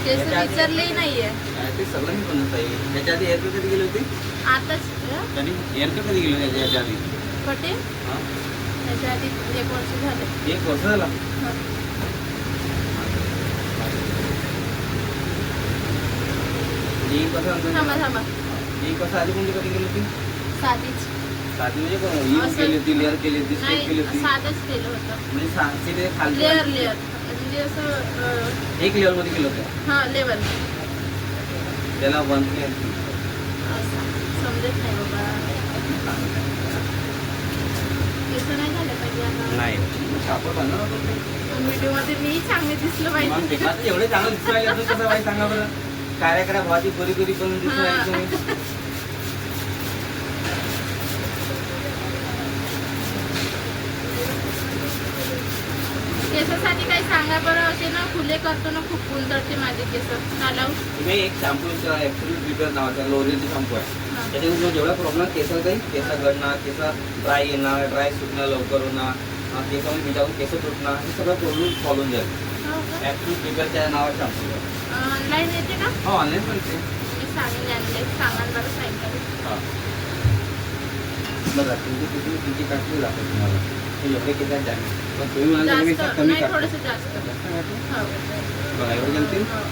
केस विचारले नाहीये. ते सगळं मी बनवत आहे. त्याच्या आधी हेअरकट कधी गेली होती? आताच कधी हेअरकट कधी गेली होती याच्या आधी? कटे हां, त्याच्या आधी 1 वर्ष झाले. 1 वर्ष झाला. ही कसं थांबा थांबा. ही कसं आधी कोणती कधी गेली होती? साधीच. साधी म्हणजे कोण यूज केली होती, लेअर केली होती, स्टेप केली नाही होती? साधच केलं होतं. म्हणजे सांगते ते खाली लेअर लेअर म्हणजे असं एक लेअर मध्ये केलं होतं. हा लेवल त्याला 1 लेअर समजत नाही बाबा. केस नाही झालं पाहिजे आता. नाही कापड बांधणार होतं. व्हिडिओ मध्ये मी चांगले दिसलं मग पाहिजे. ते आता एवढे चांगलं दिसायला लागलं कसं पाहिजे सांगा बरं. कार्याकडे भावाची गोरी गोरी करून दिसायला तुम्ही. केसासाठी काही सांगा बरं. असे ना खुले करतो ना खूप गुंतळते माझे केस. चालव तुम्ही एक शॅम्पू ॲक्च्युली प्रिपेअर नावाचा लोरियलचा शॅम्पू आहे. त्याच्यामध्ये जेवढा प्रॉब्लेम केसाला काही केस गळणं, केस ड्राय येणं, ड्राय सुटणं, लवकर होणं, केसामध्ये बिजावून केस तुटणं, हे सगळं प्रॉब्लेम सॉल्व होऊन जाईल. ॲक्च्युली प्रिपेअर त्या नावाचा शॅम्पू आहे. ऑनलाईन येते का? हो ऑनलाईन पण ते. मी सांगेन आणले सांगा बरं सांगितलं. हां बघा तुमची काटली दाखवतो तुम्हाला. हे एवढे केस डॅमेज पण तुम्ही म्हणाल त्यापेक्षा जास्त कमी नाही काढतो. थोडंसं जास्त. जास्त काढतो? हो. बघा एवढं जलतील. हो.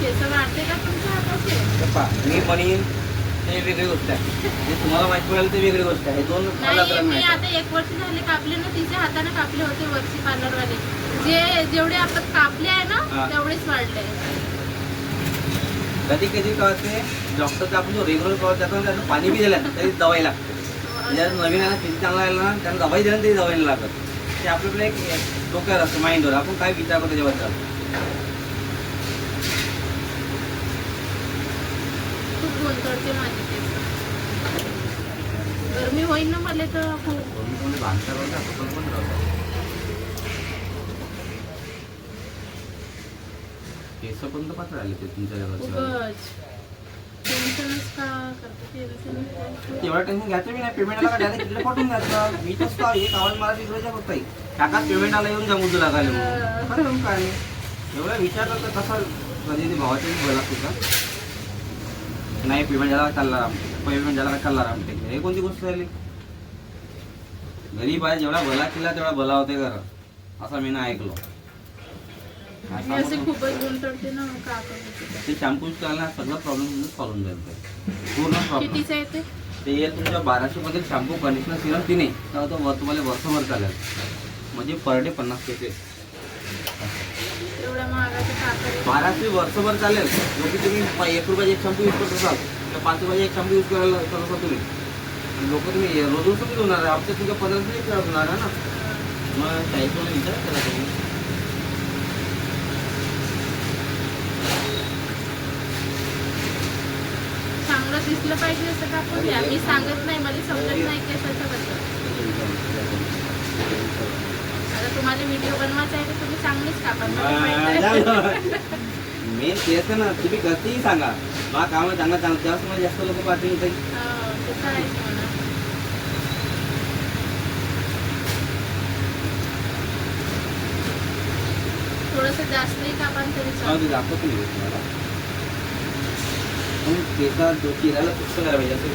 केस वाढते का तुमच्या हाताचे? मी म्हणेन ते वेगळी गोष्ट आहे. जे तुम्हाला माहिती पडेल ते वेगळी गोष्ट आहे. हे दोन अलग नाही अलग मी नाही. आता 1 वर्ष झाले कापले ना. तिच्या हाताने कापले होते वरची पार्लरवाले. जेवढे आपण कापले आहे हा. ना तेवढेच वाढले. कधी कधी कळते डॉक्टरचा आपण जो रेग्युलर कळत त्यातून त्याचं पाणी बी दिलं तरी दवाई लागते. ज्या नवीन आहे ना किती चांगला आहे ना त्यांना दवाई दिलं तरी दवाई नाही लागत. ते आपल्याला एक डोक्यावर असतं माइंडवर. आपण काय विचार करतो त्याच्याबद्दल. खूप गुंतळते माझे केस. गरमी होईल ना मला तर खूप. केस पण तर पात्र आले ते तुमच्या घराचे. खूपच टेन्शनच का करते. टेन्शनच काय. तेवढा टेन्शन घ्यायचं मी नाही. पेमेंट आला का डायरेक्ट तिकडे पाठवून द्यायचं. मी तसं एक आवाज मला तिकडे फक्त टाका पेमेंट आला येऊन जा मुद्दू लागायला म्हणून. खरं मग काय एवढा विचार करता कसा कधी भावाचे बोला तुझा नाही पेमेंट झाला चालला पेमेंट झाला का चालला रामटे. हे कोणती गोष्ट झाली? गरीब आहे जेवढा भला केला तेवढा भला होते खरं असं मी नाही ऐकलो. मी असे खूपच गुंतळते ना. का करते ते शॅम्पू करायला सगळं प्रॉब्लेम सॉल्व होऊन जाईल. पूर्ण प्रॉब्लेम कितीचं येते? ते येईल तुमच्या 1200 मध्ये शॅम्पू कंडिशनर सिरम तिने तर तो तुम्हाला वर्षभर चालेल. म्हणजे पर डे 50 केसेस. एवढ्या महागाचे का करेल? 1200 वर्षभर चालेल. लोक तुम्ही 1 रुपयाचे एक शॅम्पू यूज करत असाल तर 5 रुपयाचे एक शॅम्पू यूज करायला करत असाल तुम्ही. लोक तुम्ही रोज रोज तुम्ही होणार आहे. हप्त्यात तुमच्या 15 होणार आहे ना. मग त्या हिशोबाने विचार करा तुम्ही. चांगलं दिसलं पाहिजे असं का आपण द्या. मी सांगत नाही. मला समजत नाही केसाच्या बद्दल. आता तुम्हाला व्हिडिओ बनवायचा आहे तर तुम्ही चांगलेच कापा. मला माहित आहे. मेन तेच ना. तुम्ही कधीही सांगा मला काम चांगला चांगलं त्यावेळेस तुम्हाला जास्त लोक पाहतील काही. हो, तसं आहेच म्हणा. थोडंसं जास्तही कापा तरी चालेल. दाखवतो मी तुम्हाला. पण केसा जो चिरायला फक्त करायला पाहिजे असं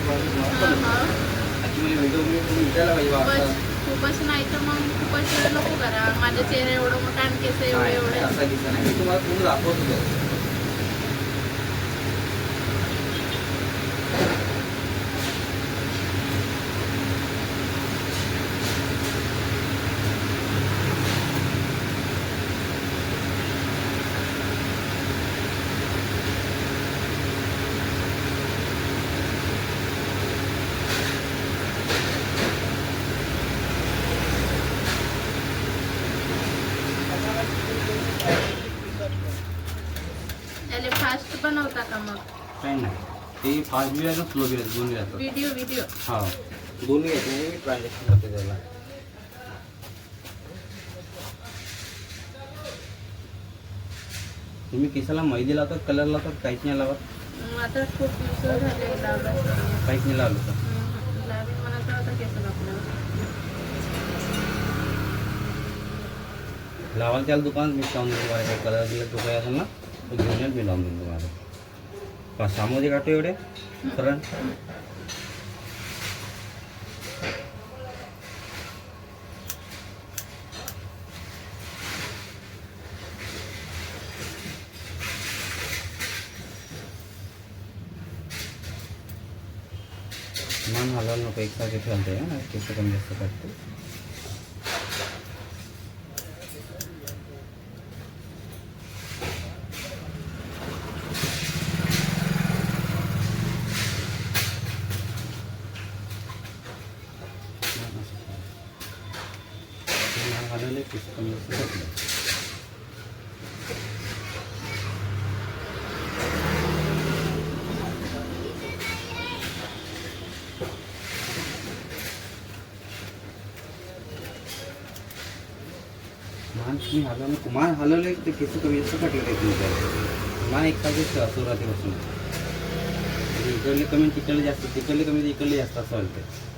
ॲक्च्युली व्हिडिओ तुम्ही विचारायला पाहिजे खूपच खूपच नाही तर मग खूपच नको करा. माझा चेहरा एवढं मोठा आणि केस एवढे एवढे. असा दिसत नाही. मी तुम्हाला पूर्ण दाखवतो. त्याला फास्ट बनवता का मग? काही नाही ते फास्ट बी आहे स्लो बी आहे दोन्ही राहतात. व्हिडिओ हा दोन्ही आहेत. मी ट्रान्झॅक्शन करते त्याला. तुम्ही केसाला मैदी लावतात, कलर लावतात, काहीच नाही लावत? आता खूप दिवस झाले लावला. काहीच नाही लावलं तर लावीन म्हणत आता केस कापल्यावर. लावाल त्याला दुकानात मी लावून देतो. तुम्हाला काही कलर दिला तो काही असेल ना तो घेऊन येईल, मी लावून देईन तुम्हाला. 5-6 मध्ये काढतो एवढे सरळ. मान हलवायला नको, एकसारखे ठेवते ना, केस कमी जास्त काढते. हलवले केस कमी जास्त काढले. मान हलवले ते केस कमी जास्त काढले. मान एकसारखेच सुरुवातीपासून इकडले कमी तिकडले जास्त, तिकडले कमी इकडले जास्त असं वाटतं.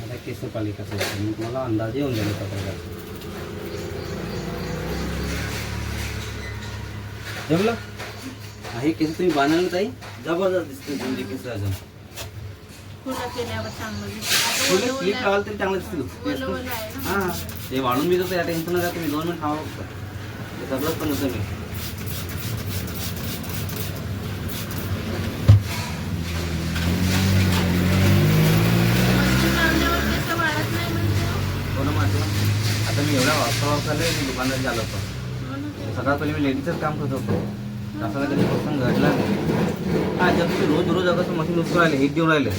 आता केसपालिकाचं मी तुम्हाला अंदाज येऊन जाईल त्या प्रकारचा. जमलं हे केस तुम्ही बांधायला ताई जबरदस्त दिसते तुमचे केस. अजून फुलं केल्यावर चांगलं दिसतं. फुलं क्लिप लावाल तरी चांगलं दिसतील. हां ते वाढून बी जातं, या टेन्शन नका तुम्ही. 2 मिनिट थांबा फक्त. ते सगळंच पण होतं मी. आता मी एवढा वापरले मी दुकानदार झालो होतो. सगळ्यात पहिले मी लेडीजच काम करत होतो. असा कधी प्रसंग घडला नाही. हा जर तुम्ही रोज रोज अगर मशीन यूज राहिले, हेच देऊन राहिले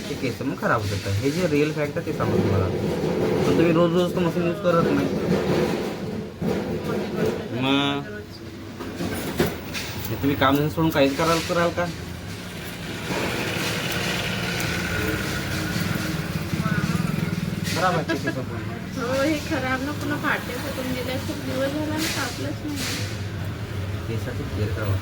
ते केस मग खराब होत होतं. हे जे रिअल फॅक्ट आहे ते सांगतो तुम्हाला. पण तुम्ही रोज रोज तो मशीन यूज करत नाही. मग तुम्ही काम सोडून काहीच कराल का? खराब आहे केस पूर्ण. हो हे खराब ना पुन्हा फाटे फुटून गेले. खूप दिवस झाला ना कापलंच नाही. केसाची केअर करावं.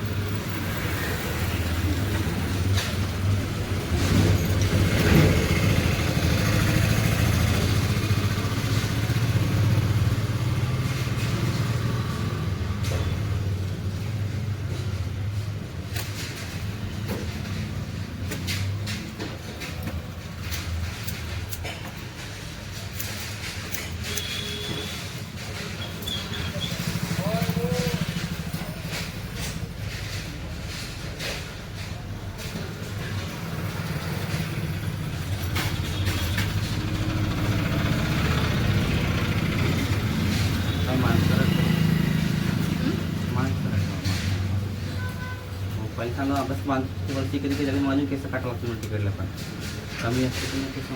चांगलं अभ्यास वरती कधी कधी माझी केस काटावं लागतो मग तिकडलं पण कमी असते तर मग केस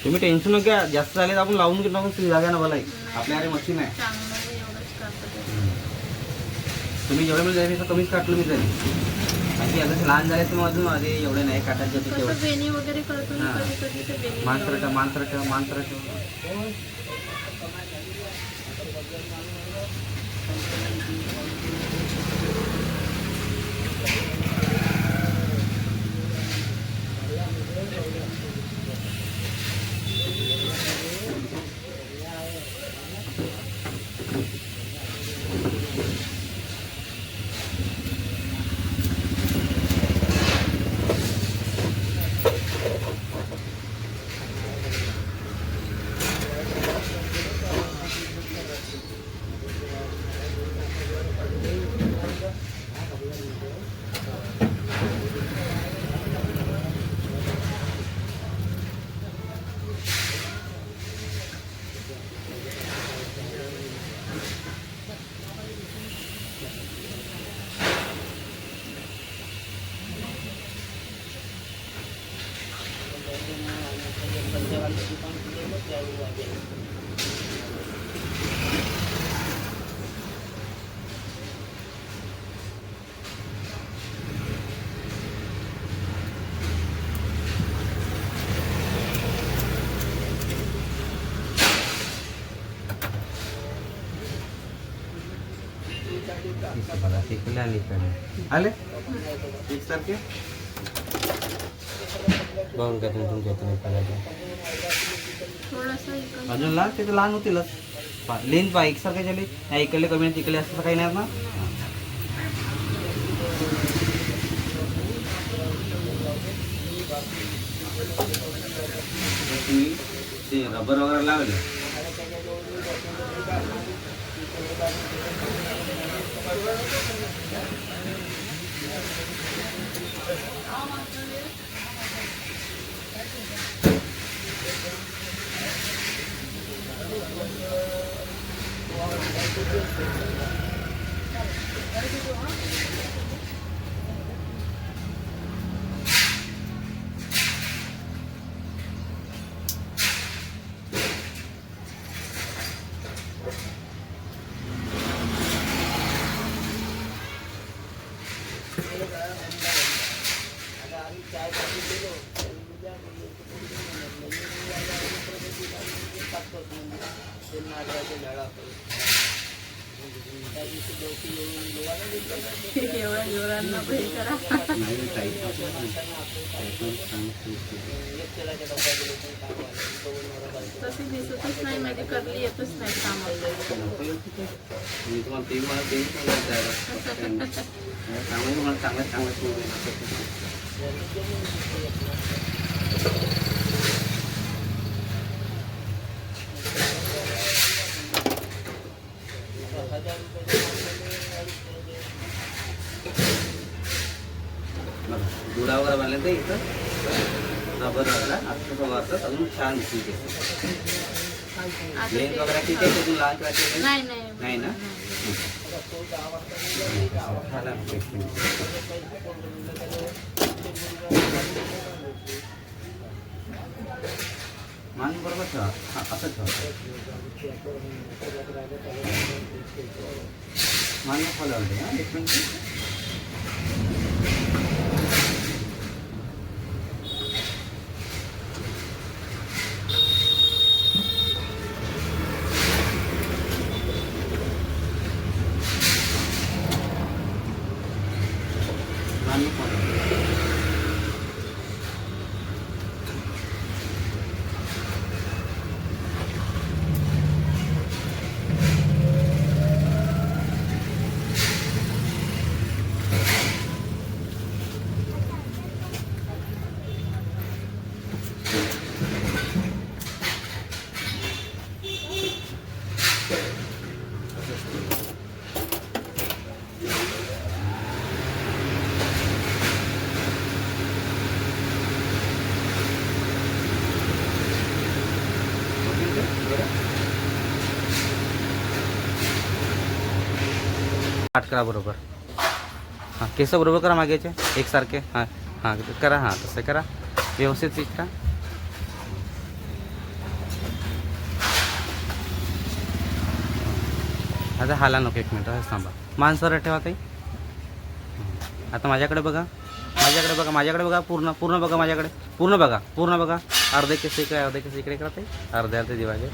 तुम्ही टेन्शन नका घ्या. जास्त झाले तर आपण लावून घेऊ टाकून तुम्ही जागा ना मला आपल्याकडे मशीन आहे. चांगलं आहे, एवढंच करतो. तुम्ही जेवढे मला जाईल कमीच काटलं मी तरी आणि आता लहान झाले तर अजून अरे एवढे नाही काटायचे कसं तेवढे बेणी वगैरे करतो ना हां. कधी कधी तर बेणी मांजरं ठेव मांजरं ठेव मांजरं ठेव. बघा तिकडे आणि इकडे आले एकसारखे बघून काय तुमच्या थोडंसं इकडं. अजून लहान ते तर लहान होतीलच लेन पा एकसारखे झाले या इकडले कमी आणि तिकडले असं काही नाही ना. तुम्ही ते रबर वगैरे लावले एवढ्या जोरांना हे करा. तशी दिसतच नाही माझी करली येतच नाही कामाला. मी तुम्हाला ते मला ते चांगलं चांगलं चांगलं चांगलं जुडा वगैरे बांधले तर इथं रबर वगैरे असं वाटतं अजून छान दिसते. आता लेन्स ते- वगैरे ठीक आहे अजून लहान करायचे नाही नाही ना. झाला ना पेशंट. मान बरोबर ठेवा असं ठेवा मान फॉलो होते ना एक मिनिट. मान फॉलो पाठ करा बरोबर. हां केस बरोबर करा मागेचे एकसारखे. हां हां करा. हां तसं करा व्यवस्थित करा. आता हाला नको एक मिनटं असं थांबा. मान सरळ ठेवा ताई. आता माझ्याकडे बघा. माझ्याकडे बघा. पूर्ण बघा माझ्याकडे. पूर्ण बघा. अर्धे केस इकडे अर्धे केस इकडे करा ताई. अर्धे दिवाळे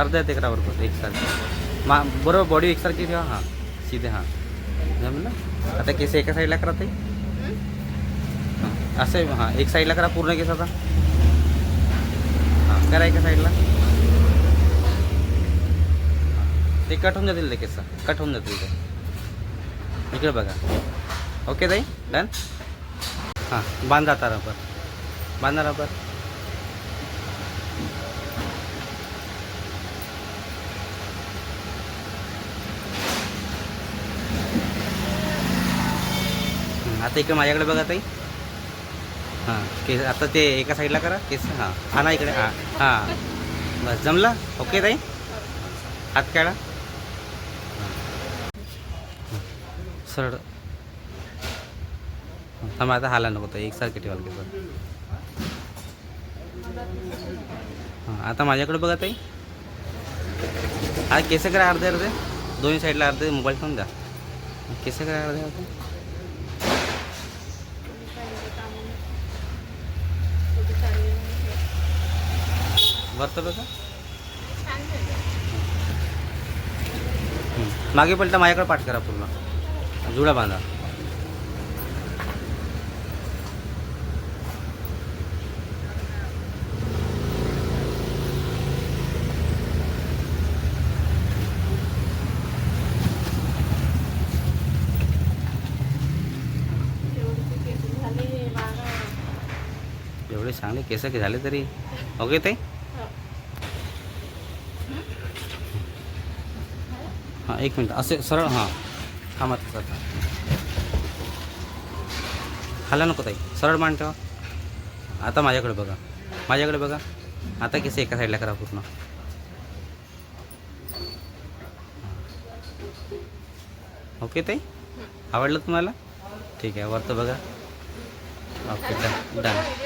अर्धे करा बरोबर एकसारखे. बरोबर बॉडी एकसारखी ठेवा. हां सीधे. हां जमलं. आता केस एका साईडला करा ताई. हां असं हां एक साईडला करा पूर्ण केस. आता हां करा एका साईडला. ते कट होऊन जातील. ते केस कट होऊन जातील ते. इकडे बघा. ओके ताई डन. हां बांधा आता रबर. बांधा रबर. आता इकडे माझ्याकडे बघा ताई. हां केस आता ते एका साईडला करा केस. हां हा ना इकडे. हां हां बस जमलं. ओके ताई हात काढा. सरळ थांबा. आता हाला नको ताई एकसारखे ठेवाल केस. हां आता माझ्याकडे बघा ताई. हा केस करा अर्धे दोन्ही साईडला अर्धे. मोबाईल ठेवून द्या. केस करा अर्धे. वरतं बघा. मागे पलटा माझ्याकडे पाठ करा पूर्ण. जुडा बांधा. एवढे चांगले केस झाले तरी ओके ताई. हां एक मिनटं असे सरळ. हां थांबा तसं. हाला नको ताई सरळ मान ठेवा. आता माझ्याकडे बघा. आता केस एका साईडला करा पूर्ण. ओके ताई आवडलं तुम्हाला. ठीक आहे वरतं बघा. Okay done.